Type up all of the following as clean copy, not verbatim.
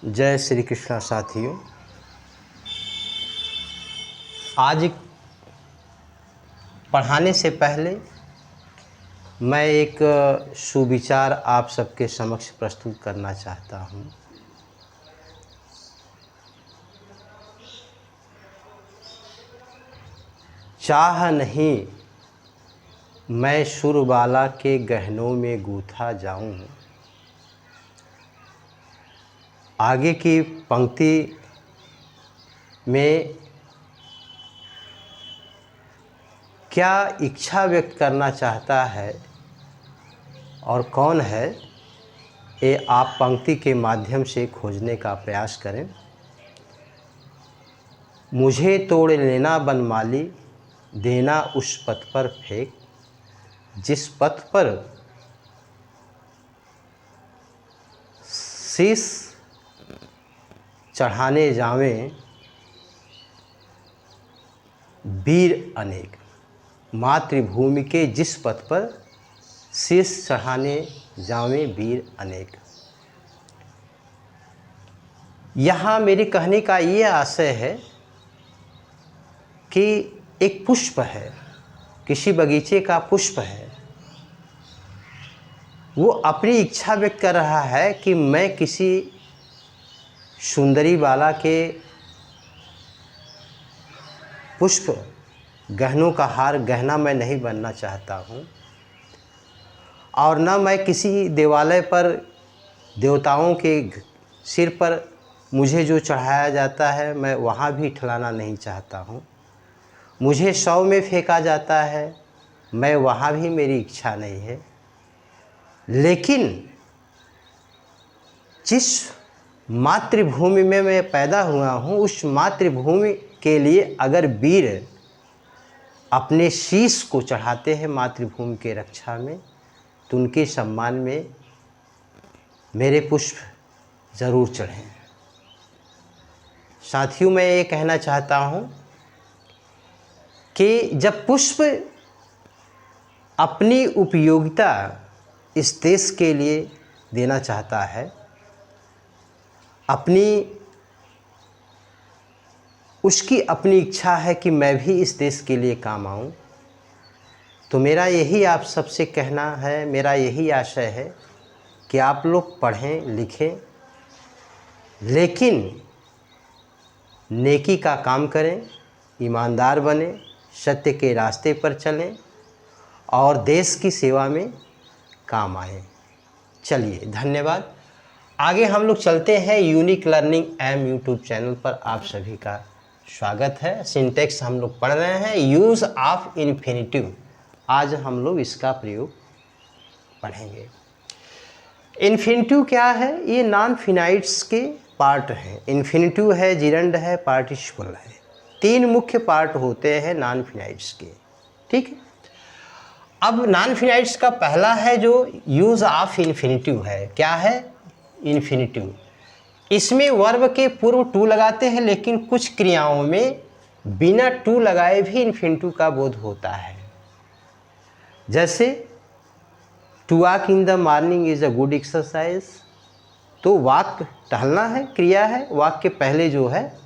जय श्री कृष्णा साथियों। आज पढ़ाने से पहले मैं एक सुविचार आप सबके समक्ष प्रस्तुत करना चाहता हूँ। चाह नहीं मैं सुरबाला के गहनों में गूथा जाऊँ। आगे की पंक्ति में क्या इच्छा व्यक्त करना चाहता है और कौन है, ये आप पंक्ति के माध्यम से खोजने का प्रयास करें। मुझे तोड़ लेना बनमाली, देना उस पथ पर फेंक, जिस पथ पर शीश चढ़ाने जावें वीर अनेक। मातृभूमि के जिस पथ पर शीश चढ़ाने जावें वीर अनेक। यहाँ मेरे कहने का ये आशय है कि एक पुष्प है, किसी बगीचे का पुष्प है, वो अपनी इच्छा व्यक्त कर रहा है कि मैं किसी सुंदरी बाला के पुष्प गहनों का हार गहना मैं नहीं बनना चाहता हूँ, और न मैं किसी देवालय पर देवताओं के सिर पर मुझे जो चढ़ाया जाता है मैं वहाँ भी ठलाना नहीं चाहता हूँ। मुझे शव में फेंका जाता है, मैं वहाँ भी मेरी इच्छा नहीं है। लेकिन जिस मातृभूमि में मैं पैदा हुआ हूँ, उस मातृभूमि के लिए अगर वीर अपने शीश को चढ़ाते हैं मातृभूमि के रक्षा में, तो उनके सम्मान में मेरे पुष्प ज़रूर चढ़ें। साथियों, मैं ये कहना चाहता हूँ कि जब पुष्प अपनी उपयोगिता इस देश के लिए देना चाहता है, उसकी अपनी इच्छा है कि मैं भी इस देश के लिए काम आऊँ, तो मेरा यही आप सबसे कहना है, मेरा यही आशय है कि आप लोग पढ़ें लिखें, लेकिन नेकी का काम करें, ईमानदार बने, सत्य के रास्ते पर चलें और देश की सेवा में काम आएँ। चलिए, धन्यवाद। आगे हम लोग चलते हैं। Unique learning M YouTube channel पर आप सभी का स्वागत है। सिंटेक्स हम लोग पढ़ रहे हैं, यूज़ ऑफ इन्फिनिटिव। आज हम लोग इसका प्रयोग पढ़ेंगे। इन्फिनिटिव क्या है? ये नॉन फिनाइट्स के पार्ट हैं। इन्फिनिटिव है, जिरंड है, पार्टिसिपल है। तीन मुख्य पार्ट होते हैं नॉन फिनाइट्स के, ठीक है। अब नॉन फिनाइट्स का पहला है जो यूज़ ऑफ इन्फिनिटिव है। क्या है? इन्फिनिटिव। इसमें वर्ब के पूर्व टू लगाते हैं, लेकिन कुछ क्रियाओं में बिना टू लगाए भी इन्फिनिटिव का बोध होता है। जैसे to walk in the morning is a good exercise, तो वॉक टहलना है, क्रिया है, वॉक के पहले जो है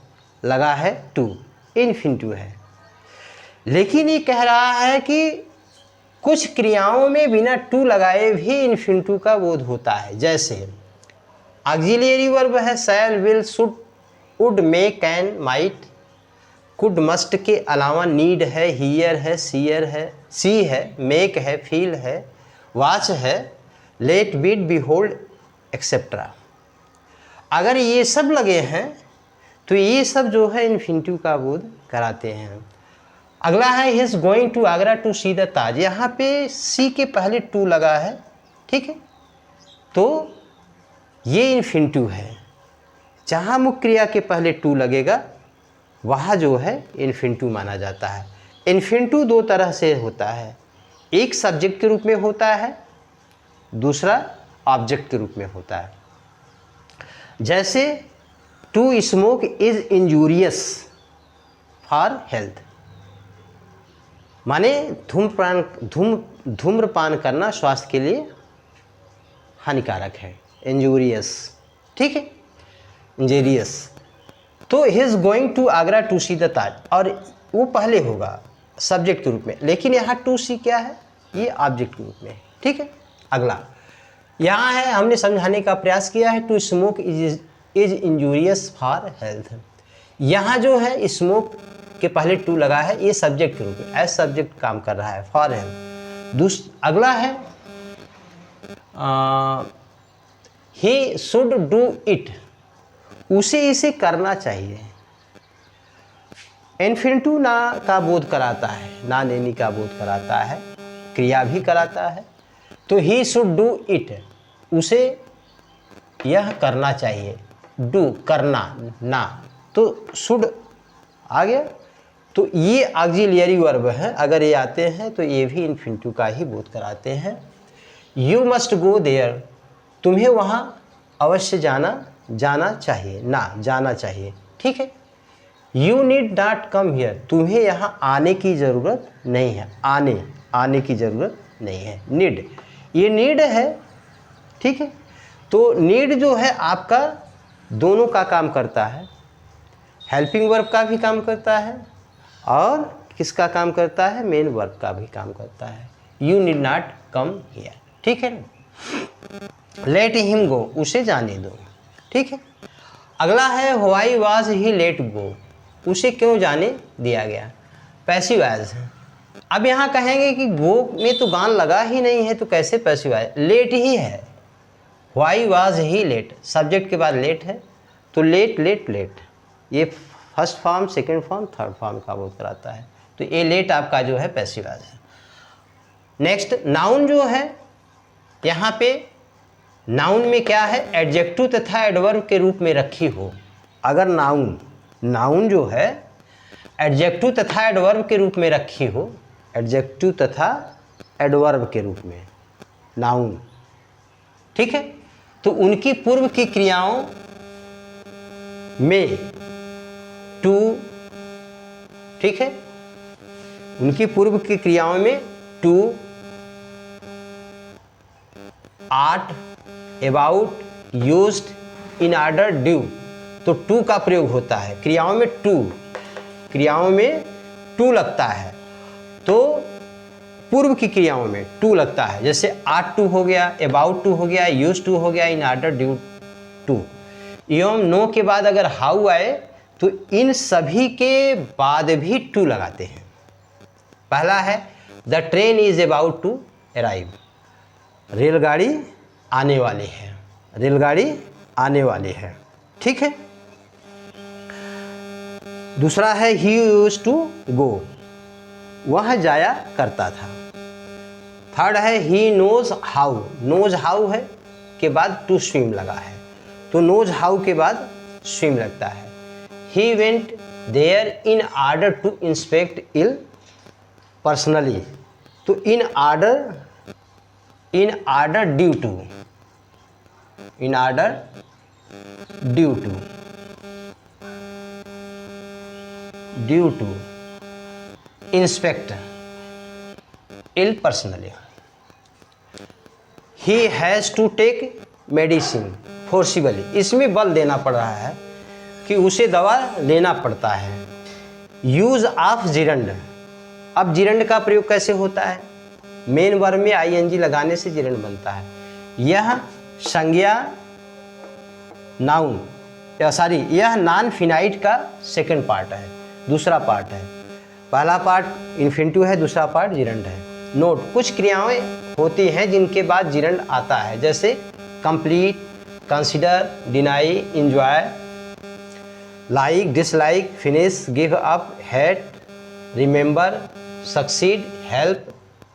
लगा है टू, इन्फिनिटिव है। लेकिन ये कह रहा है कि कुछ क्रियाओं में बिना टू लगाए भी इन्फिनिटिव का बोध होता है। जैसे ऑक्सिलियरी वर्ब है, shall, will, should, would, may, can, might. Could, must के अलावा नीड है, हियर है, सीयर है, सी है, मेक है, फील है, वॉच है, लेट, बीट, बिहोल्ड, एक्सेट्रा। अगर ये सब लगे हैं तो ये सब जो है इन्फिनिटिव का बोध कराते हैं। अगला है he is going to Agra to see the Taj. यहाँ पे सी के पहले टू लगा है, ठीक है, तो ये इन्फिनिटिव है। जहाँ मुख्य क्रिया के पहले टू लगेगा वहाँ जो है इन्फिनिटिव माना जाता है। इन्फिनिटिव दो तरह से होता है, एक सब्जेक्ट के रूप में होता है, दूसरा ऑब्जेक्ट के रूप में होता है। जैसे to smoke is injurious for health, माने धूम्रपान करना स्वास्थ्य के लिए हानिकारक है, इंजूरियस, ठीक है। इंजीरियस। तो he is going to Agra to see the Taj, और वो पहले होगा सब्जेक्ट के रूप में, लेकिन यहाँ टू सी क्या है, ये ऑब्जेक्ट के रूप में। ठीक है, अगला यहाँ है, हमने समझाने का प्रयास किया है, to smoke is injurious for health. यहाँ जो है स्मोक के पहले टू लगा है, ये सब्जेक्ट के रूप में, एज सब्जेक्ट काम कर रहा है, फॉर हेल्थ। अगला है ही शुड डू इट, उसे इसे करना चाहिए। इन्फिनिटिव ना का बोध कराता है, ना लेनी का बोध कराता है, क्रिया भी कराता है। तो ही शुड डू इट, उसे यह करना चाहिए। डू करना, ना, तो शुड आ गया। तो ये ऑक्सिलियरी वर्ब है, अगर ये आते हैं तो ये भी इन्फिनिटिव का ही बोध कराते हैं। यू मस्ट गो देयर, तुम्हें वहाँ अवश्य जाना चाहिए, ना जाना चाहिए। ठीक है। You need not come here, तुम्हें यहाँ आने की ज़रूरत नहीं है, आने की ज़रूरत नहीं है। नीड, ये नीड है। ठीक है, तो नीड जो है आपका दोनों का काम करता है, हेल्पिंग वर्ब का भी काम करता है और किसका काम करता है, मेन वर्ब का भी काम करता है। You need not come here. ठीक है ना। लेट हिम गो, उसे जाने दो। ठीक है। अगला है why was he let go, उसे क्यों जाने दिया गया, पैसिव एज। अब यहाँ कहेंगे कि गो में तो गान लगा ही नहीं है, तो कैसे पैसिव एज, लेट ही है। Why was he late, subject के बाद लेट है, तो लेट लेट लेट, ये first form, second form, third form का बोध कराता है। तो ये लेट आपका जो है पैसिव एज है। नेक्स्ट नाउन जो है, यहाँ पे नाउन में क्या है, एडजेक्टिव तथा एडवर्ब के रूप में रखी हो। अगर नाउन जो है एडजेक्टिव तथा एडवर्ब के रूप में रखी हो, एडजेक्टिव तथा एडवर्ब के रूप में नाउन, ठीक है, तो उनकी पूर्व की क्रियाओं में टू, ठीक है, उनकी पूर्व की क्रियाओं में to, ought, about, used, in order, due, तो टू का प्रयोग होता है क्रियाओं में टू लगता है। तो पूर्व की क्रियाओं में टू लगता है, जैसे आर्ट टू हो गया, अबाउट टू हो गया, यूज टू हो गया, इन ऑर्डर, ड्यू टू। एवं नो के बाद अगर हाउ आए तो इन सभी के बाद भी टू लगाते हैं। पहला है the train is about to arrive, रेलगाड़ी आने वाली है, रेलगाड़ी आने वाली है। ठीक है। दूसरा है ही यूज्ड टू गो, वह जाया करता था। थर्ड है ही नोज हाउ है के बाद टू स्विम लगा है, तो नोज हाउ के बाद स्विम लगता है। He went there in order to inspect ill personally, तो in order due to inspect ill personally. He has to take medicine forcibly, इसमें बल देना पड़ रहा है कि उसे दवा लेना पड़ता है। यूज ऑफ जिरंड, अब जिरंड का प्रयोग कैसे होता है, मेन वर्ब में आईएनजी लगाने से जिरंड बनता है। यह संज्ञा नाउन यह नॉन फिनाइट का सेकंड पार्ट है, दूसरा पार्ट है। पहला पार्ट इन्फिनिटिव है, दूसरा पार्ट जिरंड है। नोट, कुछ क्रियाएं होती हैं जिनके बाद जिरंड आता है, जैसे complete, consider, deny, enjoy, like, dislike, finish, give up, hate, remember, succeed, help,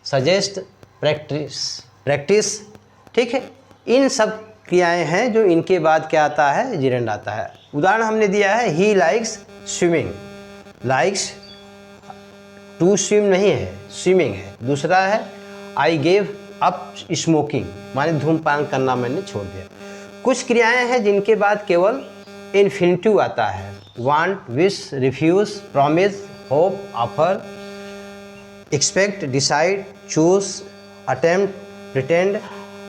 suggest, practice. ठीक है, इन सब क्रियाएं हैं जो इनके बाद क्या आता है, जिरंड आता है। उदाहरण हमने दिया है he likes swimming, likes to swim नहीं है, स्विमिंग है। दूसरा है आई गेव अप स्मोकिंग, माने धूमपान करना मैंने छोड़ दिया। कुछ क्रियाएं हैं जिनके बाद केवल इन्फिनिटिव आता है, want, wish, refuse, promise, hope, offer, expect, decide, choose, attempt, pretend.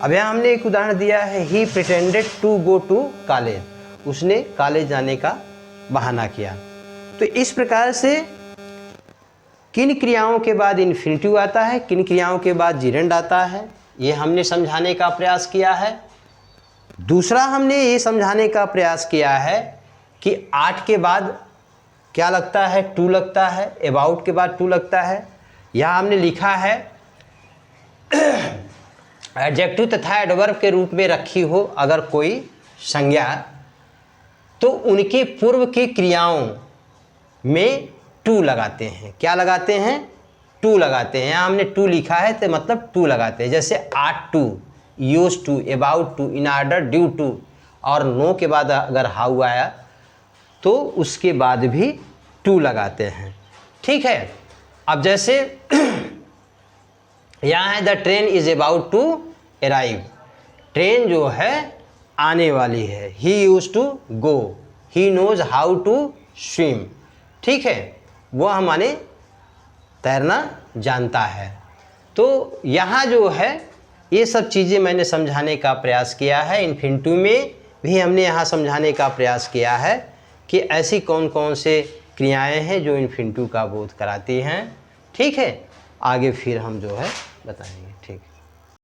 अब यहाँ हमने एक उदाहरण दिया है he pretended to go to college, उसने कॉलेज जाने का बहाना किया। तो इस प्रकार से किन क्रियाओं के बाद इन्फिनिटिव आता है, किन क्रियाओं के बाद जीरेंड आता है, ये हमने समझाने का प्रयास किया है। दूसरा हमने ये समझाने का प्रयास किया है कि आट के बाद क्या लगता है, टू लगता है, अबाउट के बाद टू लगता है। यहाँ हमने लिखा है एडजेक्टिव तथा एडवर्ब के रूप में रखी हो अगर कोई संज्ञा, तो उनके पूर्व की क्रियाओं में टू लगाते हैं। क्या लगाते हैं? टू लगाते हैं। यहाँ हमने टू लिखा है तो मतलब टू लगाते हैं। जैसे ought to, use to, about to, in order, due to, और नो के बाद अगर हाउ आया तो उसके बाद भी टू लगाते हैं। ठीक है। अब जैसे यहाँ है the train is about to arrive, train जो है आने वाली है। He use to go, he knows how to swim. ठीक है, वह हमारे तैरना जानता है। तो यहाँ जो है ये सब चीज़ें मैंने समझाने का प्रयास किया है। इन्फिनिटिव में भी हमने यहाँ समझाने का प्रयास किया है कि ऐसी कौन कौन से क्रियाएं हैं जो इन्फिनिटिव का बोध कराती हैं। ठीक है, आगे फिर हम जो है बताएंगे।